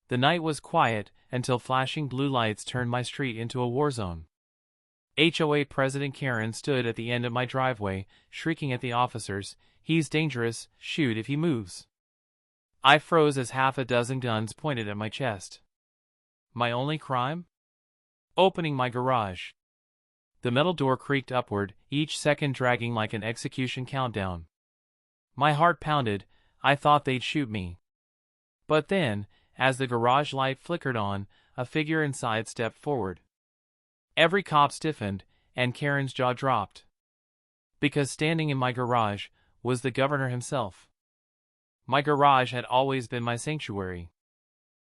The night was quiet until flashing blue lights turned my street into a war zone. HOA President Karen stood at the end of my driveway, shrieking at the officers, "He's dangerous, shoot if he moves." I froze as half a dozen guns pointed at my chest. My only crime? Opening my garage. The metal door creaked upward, each second dragging like an execution countdown. My heart pounded. I thought they'd shoot me. But then, as the garage light flickered on, a figure inside stepped forward. Every cop stiffened, and Karen's jaw dropped. Because standing in my garage was the governor himself. My garage had always been my sanctuary.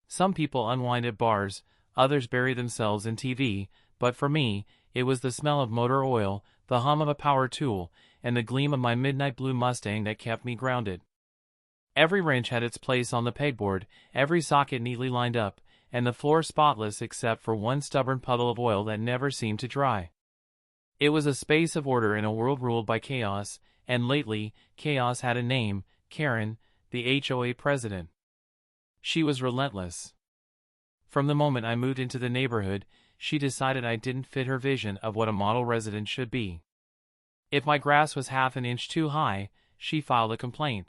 Some people unwind at bars, others bury themselves in TV, but for me, it was the smell of motor oil, the hum of a power tool, and the gleam of my midnight blue Mustang that kept me grounded. Every wrench had its place on the pegboard, every socket neatly lined up, and the floor spotless except for one stubborn puddle of oil that never seemed to dry. It was a space of order in a world ruled by chaos, and lately, chaos had a name, Karen, the HOA president. She was relentless. From the moment I moved into the neighborhood, she decided I didn't fit her vision of what a model resident should be. If my grass was half an inch too high, she filed a complaint.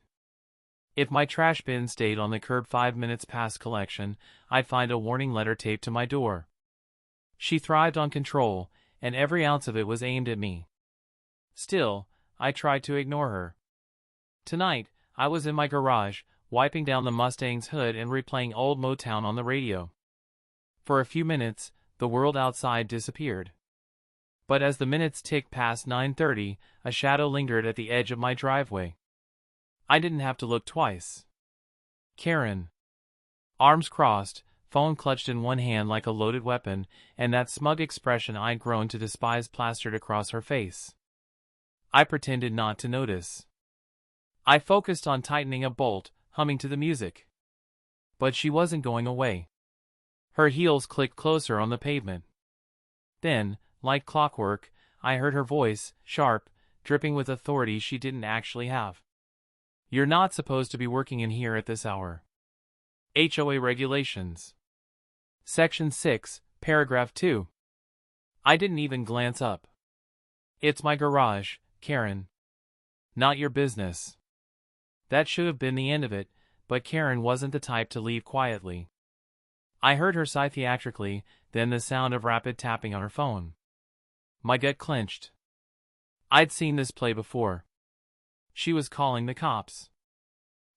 If my trash bin stayed on the curb 5 minutes past collection, I'd find a warning letter taped to my door. She thrived on control, and every ounce of it was aimed at me. Still, I tried to ignore her. Tonight, I was in my garage, wiping down the Mustang's hood and replaying old Motown on the radio. For a few minutes, the world outside disappeared. But as the minutes ticked past 9:30, a shadow lingered at the edge of my driveway. I didn't have to look twice. Karen. Arms crossed, phone clutched in one hand like a loaded weapon, and that smug expression I'd grown to despise plastered across her face. I pretended not to notice. I focused on tightening a bolt, humming to the music. But she wasn't going away. Her heels clicked closer on the pavement. Then, like clockwork, I heard her voice, sharp, dripping with authority she didn't actually have. "You're not supposed to be working in here at this hour." HOA Regulations. Section 6, Paragraph 2. I didn't even glance up. "It's my garage, Karen. Not your business." That should have been the end of it, but Karen wasn't the type to leave quietly. I heard her sigh theatrically, then the sound of rapid tapping on her phone. My gut clenched. I'd seen this play before. She was calling the cops.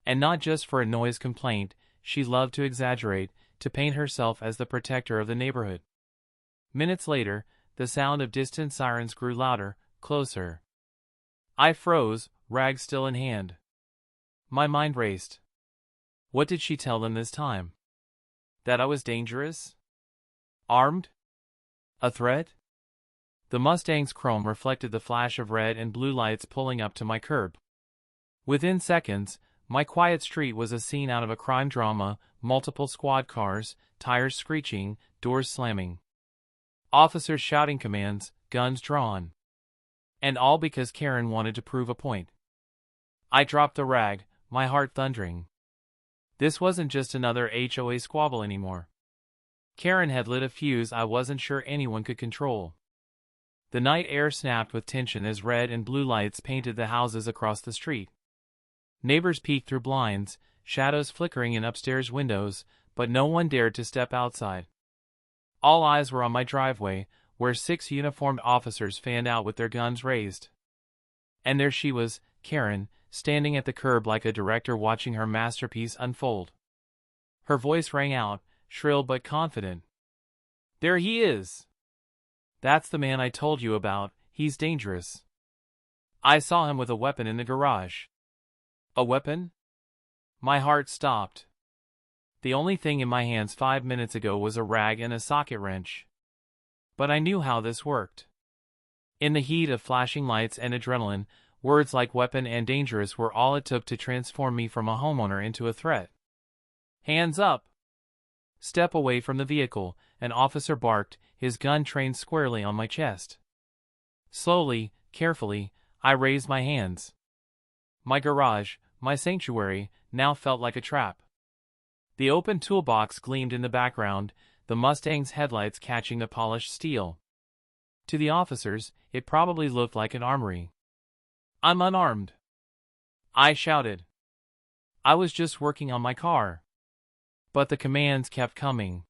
And not just for a noise complaint, she loved to exaggerate, to paint herself as the protector of the neighborhood. Minutes later, the sound of distant sirens grew louder, closer. I froze, rag still in hand. My mind raced. What did she tell them this time? That I was dangerous? Armed? A threat? The Mustang's chrome reflected the flash of red and blue lights pulling up to my curb. Within seconds, my quiet street was a scene out of a crime drama, multiple squad cars, tires screeching, doors slamming. Officers shouting commands, guns drawn. And all because Karen wanted to prove a point. I dropped the rag, my heart thundering. This wasn't just another HOA squabble anymore. Karen had lit a fuse I wasn't sure anyone could control. The night air snapped with tension as red and blue lights painted the houses across the street. Neighbors peeked through blinds, shadows flickering in upstairs windows, but no one dared to step outside. All eyes were on my driveway, where 6 uniformed officers fanned out with their guns raised. And there she was, Karen, standing at the curb like a director watching her masterpiece unfold. Her voice rang out, shrill but confident. "There he is! That's the man I told you about, he's dangerous. I saw him with a weapon in the garage." A weapon? My heart stopped. The only thing in my hands 5 minutes ago was a rag and a socket wrench. But I knew how this worked. In the heat of flashing lights and adrenaline, words like weapon and dangerous were all it took to transform me from a homeowner into a threat. "Hands up!" Step away from the vehicle, an officer barked, his gun trained squarely on my chest. Slowly, carefully, I raised my hands. My garage, my sanctuary, now felt like a trap. The open toolbox gleamed in the background, the Mustang's headlights catching the polished steel. To the officers, it probably looked like an armory. "I'm unarmed," I shouted. "I was just working on my car." But the commands kept coming.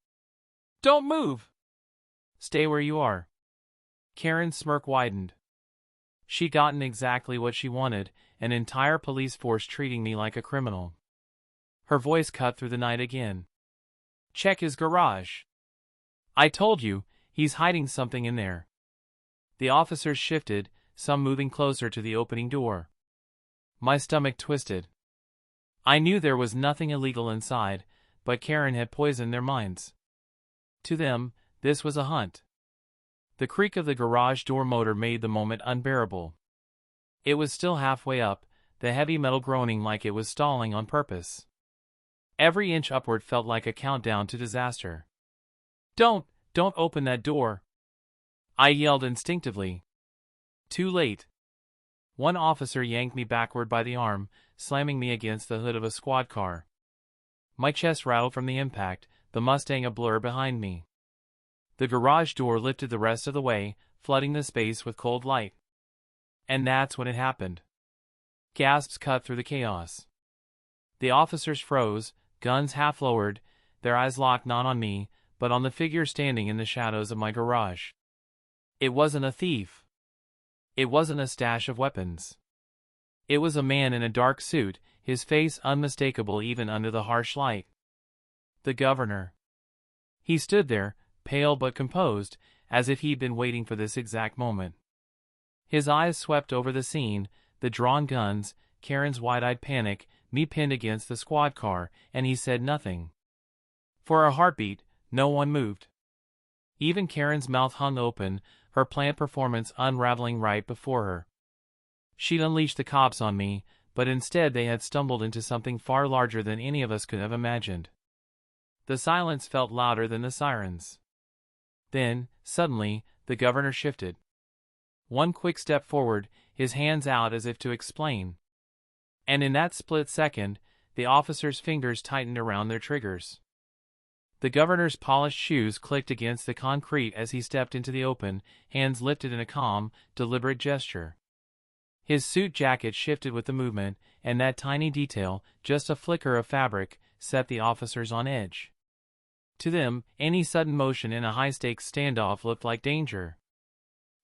"Don't move! Stay where you are." Karen's smirk widened. She'd gotten exactly what she wanted, an entire police force treating me like a criminal. Her voice cut through the night again. "Check his garage. I told you, he's hiding something in there." The officers shifted, some moving closer to the opening door. My stomach twisted. I knew there was nothing illegal inside, but Karen had poisoned their minds. To them, this was a hunt. The creak of the garage door motor made the moment unbearable. It was still halfway up, the heavy metal groaning like it was stalling on purpose. Every inch upward felt like a countdown to disaster. Don't open that door!" I yelled instinctively. Too late. One officer yanked me backward by the arm, slamming me against the hood of a squad car. My chest rattled from the impact, the Mustang a blur behind me. The garage door lifted the rest of the way, flooding the space with cold light. And that's when it happened. Gasps cut through the chaos. The officers froze, guns half lowered, their eyes locked not on me, but on the figure standing in the shadows of my garage. It wasn't a thief. It wasn't a stash of weapons. It was a man in a dark suit, his face unmistakable even under the harsh light. The governor. He stood there, pale but composed, as if he'd been waiting for this exact moment. His eyes swept over the scene, the drawn guns, Karen's wide-eyed panic, me pinned against the squad car, and he said nothing. For a heartbeat, no one moved. Even Karen's mouth hung open, her planned performance unraveling right before her. She'd unleashed the cops on me, but instead they had stumbled into something far larger than any of us could have imagined. The silence felt louder than the sirens. Then, suddenly, the governor shifted. One quick step forward, his hands out as if to explain. And in that split second, the officers' fingers tightened around their triggers. The governor's polished shoes clicked against the concrete as he stepped into the open, hands lifted in a calm, deliberate gesture. His suit jacket shifted with the movement, and that tiny detail, just a flicker of fabric, set the officers on edge. To them, any sudden motion in a high-stakes standoff looked like danger.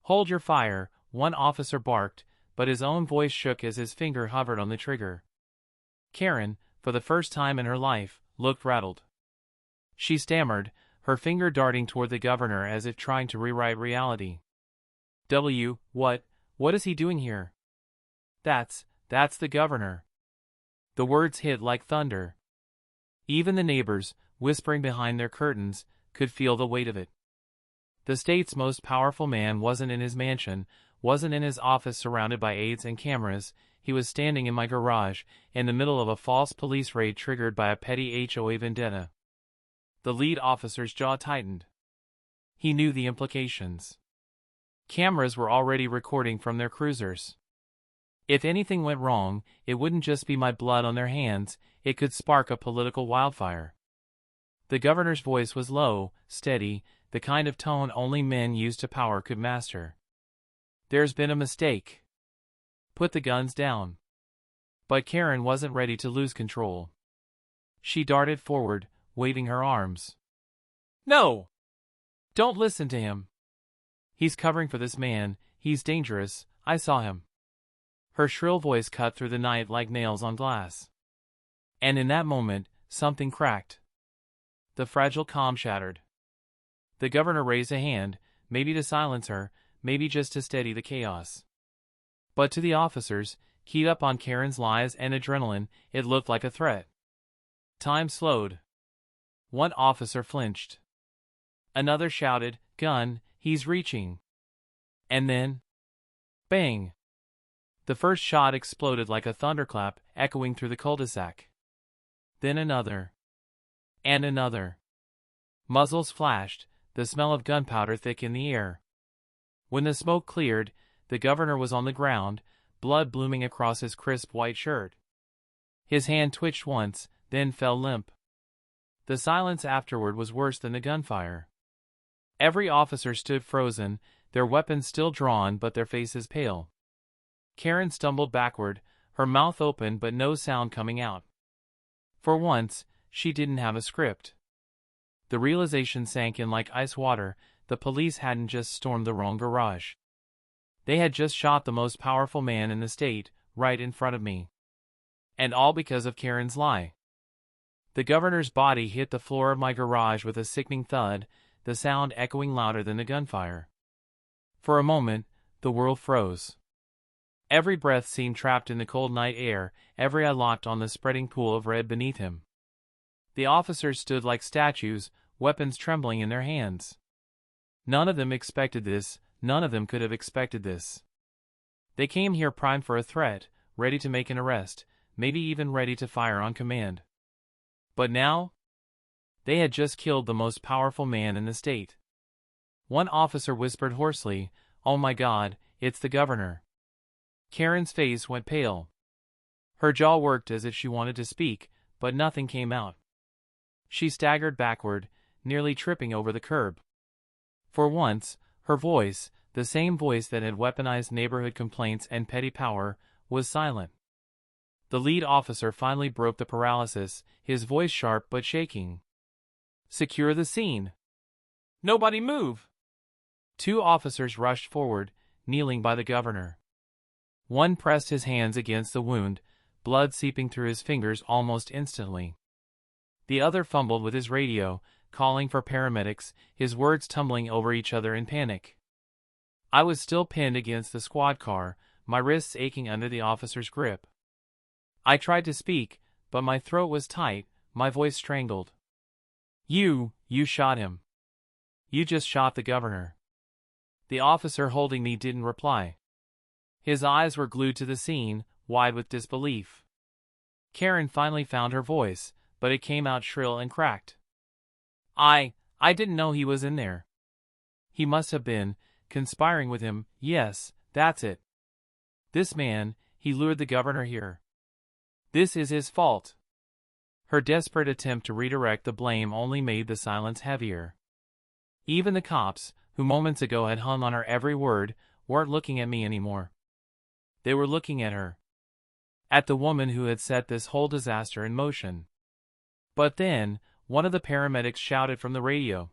"Hold your fire," one officer barked, but his own voice shook as his finger hovered on the trigger. Karen, for the first time in her life, looked rattled. She stammered, her finger darting toward the governor as if trying to rewrite reality. What is he doing here?" That's the governor." The words hit like thunder. Even the neighbors, whispering behind their curtains, could feel the weight of it. The state's most powerful man wasn't in his mansion, wasn't in his office surrounded by aides and cameras. He was standing in my garage, in the middle of a false police raid triggered by a petty HOA vendetta. The lead officer's jaw tightened. He knew the implications. Cameras were already recording from their cruisers. If anything went wrong, it wouldn't just be my blood on their hands, it could spark a political wildfire. The governor's voice was low, steady, the kind of tone only men used to power could master. "There's been a mistake. Put the guns down." But Karen wasn't ready to lose control. She darted forward, waving her arms. "No! Don't listen to him. He's covering for this man, he's dangerous, I saw him." Her shrill voice cut through the night like nails on glass. And in that moment, something cracked. The fragile calm shattered. The governor raised a hand, maybe to silence her, maybe just to steady the chaos. But to the officers, keyed up on Karen's lies and adrenaline, it looked like a threat. Time slowed. One officer flinched. Another shouted, "Gun, he's reaching." And then, bang! The first shot exploded like a thunderclap, echoing through the cul-de-sac. Then another. And another. Muzzles flashed, the smell of gunpowder thick in the air. When the smoke cleared, the governor was on the ground, blood blooming across his crisp white shirt. His hand twitched once, then fell limp. The silence afterward was worse than the gunfire. Every officer stood frozen, their weapons still drawn but their faces pale. Karen stumbled backward, her mouth open but no sound coming out. For once, she didn't have a script. The realization sank in like ice water. The police hadn't just stormed the wrong garage. They had just shot the most powerful man in the state, right in front of me. And all because of Karen's lie. The governor's body hit the floor of my garage with a sickening thud, the sound echoing louder than the gunfire. For a moment, the world froze. Every breath seemed trapped in the cold night air, every eye locked on the spreading pool of red beneath him. The officers stood like statues, weapons trembling in their hands. None of them expected this, none of them could have expected this. They came here primed for a threat, ready to make an arrest, maybe even ready to fire on command. But now? They had just killed the most powerful man in the state. One officer whispered hoarsely, "Oh my God, it's the governor." Karen's face went pale. Her jaw worked as if she wanted to speak, but nothing came out. She staggered backward, nearly tripping over the curb. For once, her voice, the same voice that had weaponized neighborhood complaints and petty power, was silent. The lead officer finally broke the paralysis, his voice sharp but shaking. "Secure the scene. Nobody move." Two officers rushed forward, kneeling by the governor. One pressed his hands against the wound, blood seeping through his fingers almost instantly. The other fumbled with his radio, calling for paramedics, his words tumbling over each other in panic. I was still pinned against the squad car, my wrists aching under the officer's grip. I tried to speak, but my throat was tight, my voice strangled. You shot him. You just shot the governor." The officer holding me didn't reply. His eyes were glued to the scene, wide with disbelief. Karen finally found her voice, but it came out shrill and cracked. I didn't know he was in there. He must have been, conspiring with him, yes, that's it. This man, he lured the governor here. This is his fault." Her desperate attempt to redirect the blame only made the silence heavier. Even the cops, who moments ago had hung on her every word, weren't looking at me anymore. They were looking at her. At the woman who had set this whole disaster in motion. But then, one of the paramedics shouted from the radio.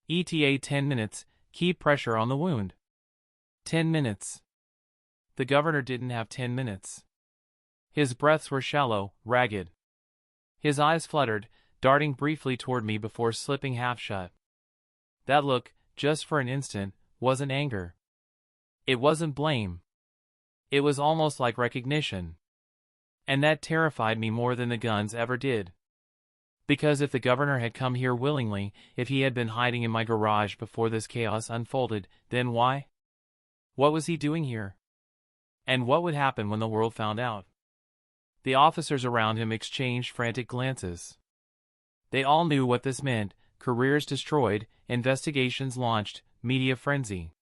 "ETA 10 minutes, keep pressure on the wound." 10 minutes. The governor didn't have 10 minutes. His breaths were shallow, ragged. His eyes fluttered, darting briefly toward me before slipping half shut. That look, just for an instant, wasn't anger. It wasn't blame. It was almost like recognition. And that terrified me more than the guns ever did. Because if the governor had come here willingly, if he had been hiding in my garage before this chaos unfolded, then why? What was he doing here? And what would happen when the world found out? The officers around him exchanged frantic glances. They all knew what this meant: careers destroyed, investigations launched, media frenzy.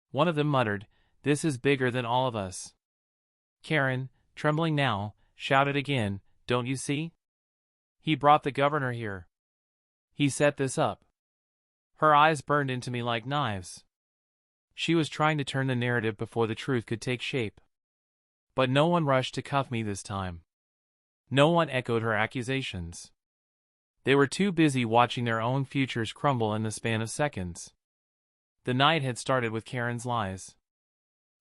One of them muttered, "This is bigger than all of us." Karen, trembling now, shouted again, "Don't you see? He brought the governor here. He set this up." Her eyes burned into me like knives. She was trying to turn the narrative before the truth could take shape. But no one rushed to cuff me this time. No one echoed her accusations. They were too busy watching their own futures crumble in the span of seconds. The night had started with Karen's lies.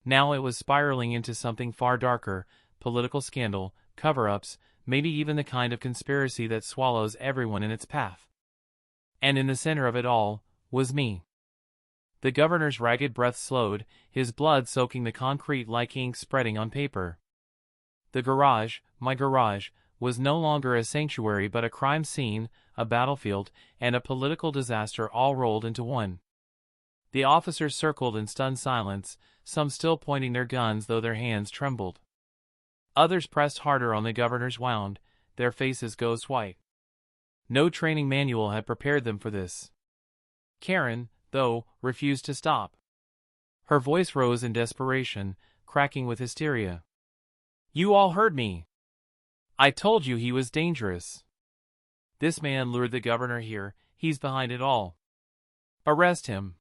Now it was spiraling into something far darker: political scandal, cover-ups, maybe even the kind of conspiracy that swallows everyone in its path. And in the center of it all, was me. The governor's ragged breath slowed, his blood soaking the concrete like ink spreading on paper. The garage, my garage, was no longer a sanctuary but a crime scene, a battlefield, and a political disaster all rolled into one. The officers circled in stunned silence, some still pointing their guns though their hands trembled. Others pressed harder on the governor's wound, their faces ghost white. No training manual had prepared them for this. Karen, though, refused to stop. Her voice rose in desperation, cracking with hysteria. "You all heard me. I told you he was dangerous. This man lured the governor here, he's behind it all. Arrest him.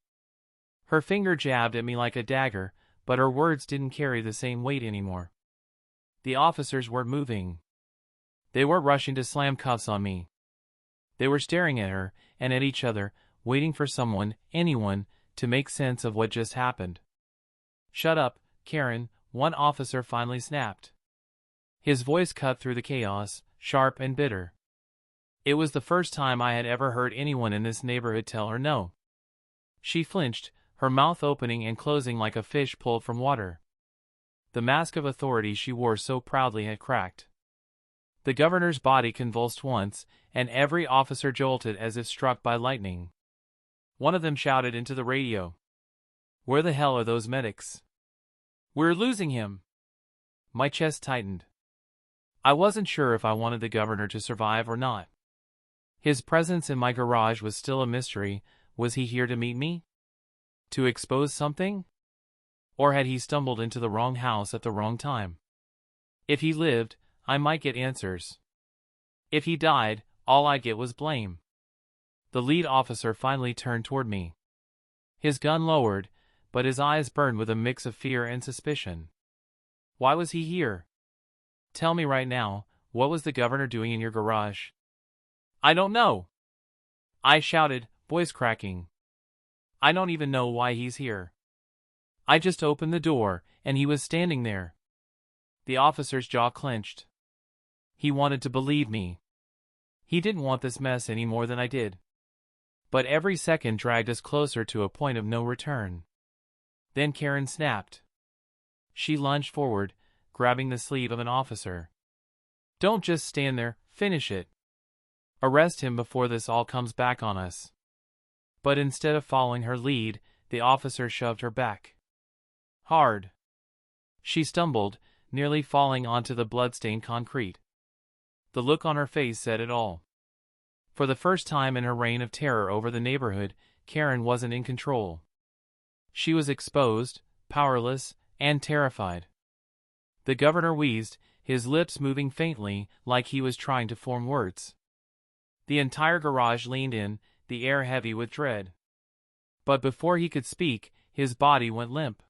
Her finger jabbed at me like a dagger, but her words didn't carry the same weight anymore. The officers were moving. They were rushing to slam cuffs on me. They were staring at her, and at each other, waiting for someone, anyone, to make sense of what just happened. "Shut up, Karen," one officer finally snapped. His voice cut through the chaos, sharp and bitter. It was the first time I had ever heard anyone in this neighborhood tell her no. She flinched, her mouth opening and closing like a fish pulled from water. The mask of authority she wore so proudly had cracked. The governor's body convulsed once, and every officer jolted as if struck by lightning. One of them shouted into the radio, "Where the hell are those medics? We're losing him!" My chest tightened. I wasn't sure if I wanted the governor to survive or not. His presence in my garage was still a mystery. Was he here to meet me? To expose something? Or had he stumbled into the wrong house at the wrong time? If he lived, I might get answers. If he died, all I'd get was blame. The lead officer finally turned toward me. His gun lowered, but his eyes burned with a mix of fear and suspicion. Why was he here? Tell me right now, what was the governor doing in your garage? I don't know, I shouted, voice cracking. I don't even know why he's here. I just opened the door, and he was standing there. The officer's jaw clenched. He wanted to believe me. He didn't want this mess any more than I did. But every second dragged us closer to a point of no return. Then Karen snapped. She lunged forward, grabbing the sleeve of an officer. "Don't just stand there, finish it. Arrest him before this all comes back on us." But instead of following her lead, the officer shoved her back. Hard. She stumbled, nearly falling onto the blood-stained concrete. The look on her face said it all. For the first time in her reign of terror over the neighborhood, Karen wasn't in control. She was exposed, powerless, and terrified. The governor wheezed, his lips moving faintly, like he was trying to form words. The entire garage leaned in, the air heavy with dread. But before he could speak, his body went limp.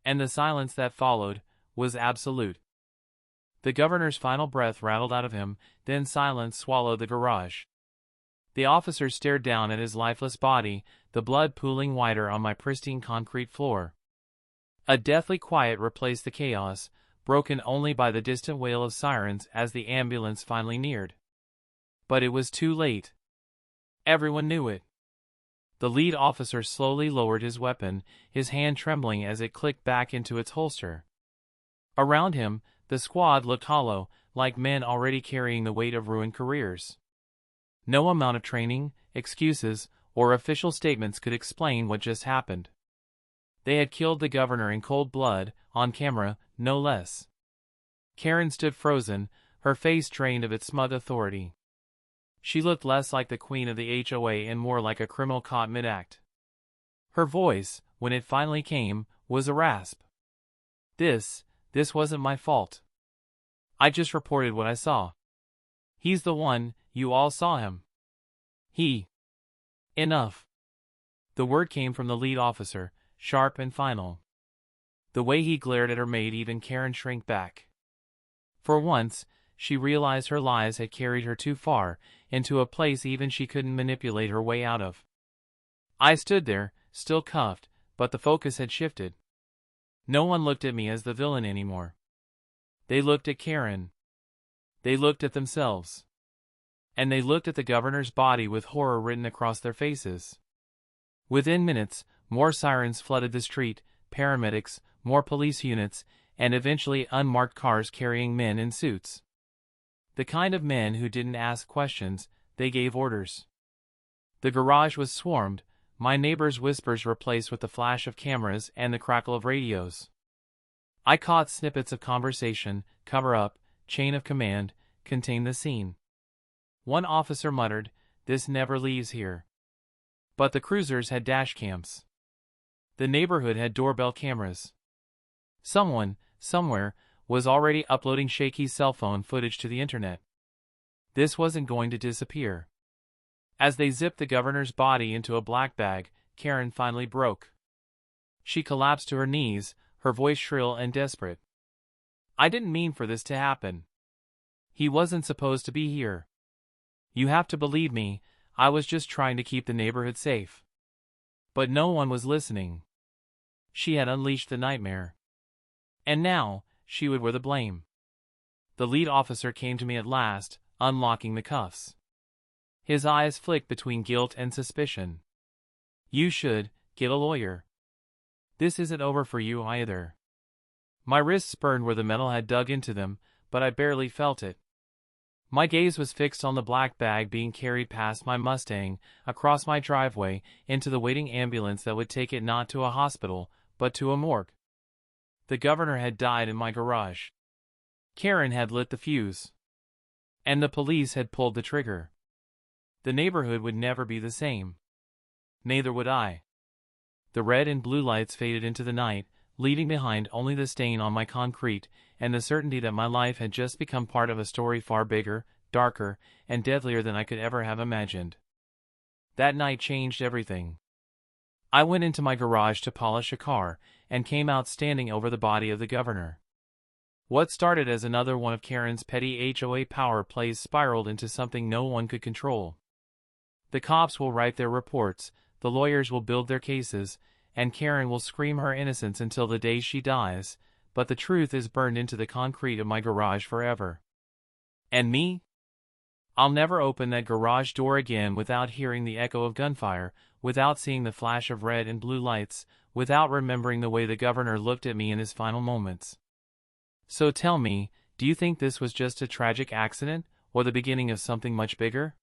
And the silence that followed was absolute. The governor's final breath rattled out of him, then silence swallowed the garage. The officer stared down at his lifeless body, the blood pooling wider on my pristine concrete floor. A deathly quiet replaced the chaos, broken only by the distant wail of sirens as the ambulance finally neared. But it was too late. Everyone knew it. The lead officer slowly lowered his weapon, his hand trembling as it clicked back into its holster. Around him, the squad looked hollow, like men already carrying the weight of ruined careers. No amount of training, excuses, or official statements could explain what just happened. They had killed the governor in cold blood, on camera, no less. Karen stood frozen, her face drained of its smug authority. She looked less like the queen of the HOA and more like a criminal caught mid-act. Her voice, when it finally came, was a rasp. This wasn't my fault. I just reported what I saw. He's the one, you all saw him. Enough. The word came from the lead officer, sharp and final. The way he glared at her made even Karen shrink back. For once, she realized her lies had carried her too far, into a place even she couldn't manipulate her way out of. I stood there, still cuffed, but the focus had shifted. No one looked at me as the villain anymore. They looked at Karen. They looked at themselves. And they looked at the governor's body with horror written across their faces. Within minutes, more sirens flooded the street, paramedics, more police units, and eventually unmarked cars carrying men in suits. The kind of men who didn't ask questions, they gave orders. The garage was swarmed, my neighbors' whispers replaced with the flash of cameras and the crackle of radios. I caught snippets of conversation, cover up, chain of command, contain the scene. One officer muttered, "This never leaves here." But the cruisers had dash cams. The neighborhood had doorbell cameras. Someone, somewhere, was already uploading shaky cell phone footage to the internet. This wasn't going to disappear. As they zipped the governor's body into a black bag, Karen finally broke. She collapsed to her knees, her voice shrill and desperate. "I didn't mean for this to happen. He wasn't supposed to be here. You have to believe me, I was just trying to keep the neighborhood safe." But no one was listening. She had unleashed the nightmare. And now, she would wear the blame. The lead officer came to me at last, unlocking the cuffs. His eyes flicked between guilt and suspicion. "You should get a lawyer. This isn't over for you either." My wrists burned where the metal had dug into them, but I barely felt it. My gaze was fixed on the black bag being carried past my Mustang, across my driveway, into the waiting ambulance that would take it not to a hospital, but to a morgue. The governor had died in my garage. Karen had lit the fuse. And the police had pulled the trigger. The neighborhood would never be the same. Neither would I. The red and blue lights faded into the night, leaving behind only the stain on my concrete, and the certainty that my life had just become part of a story far bigger, darker, and deadlier than I could ever have imagined. That night changed everything. I went into my garage to polish a car, and came out standing over the body of the governor. What started as another one of Karen's petty HOA power plays spiraled into something no one could control. The cops will write their reports, the lawyers will build their cases, and Karen will scream her innocence until the day she dies, but the truth is burned into the concrete of my garage forever. And me? I'll never open that garage door again without hearing the echo of gunfire, without seeing the flash of red and blue lights, without remembering the way the governor looked at me in his final moments. So tell me, do you think this was just a tragic accident, or the beginning of something much bigger?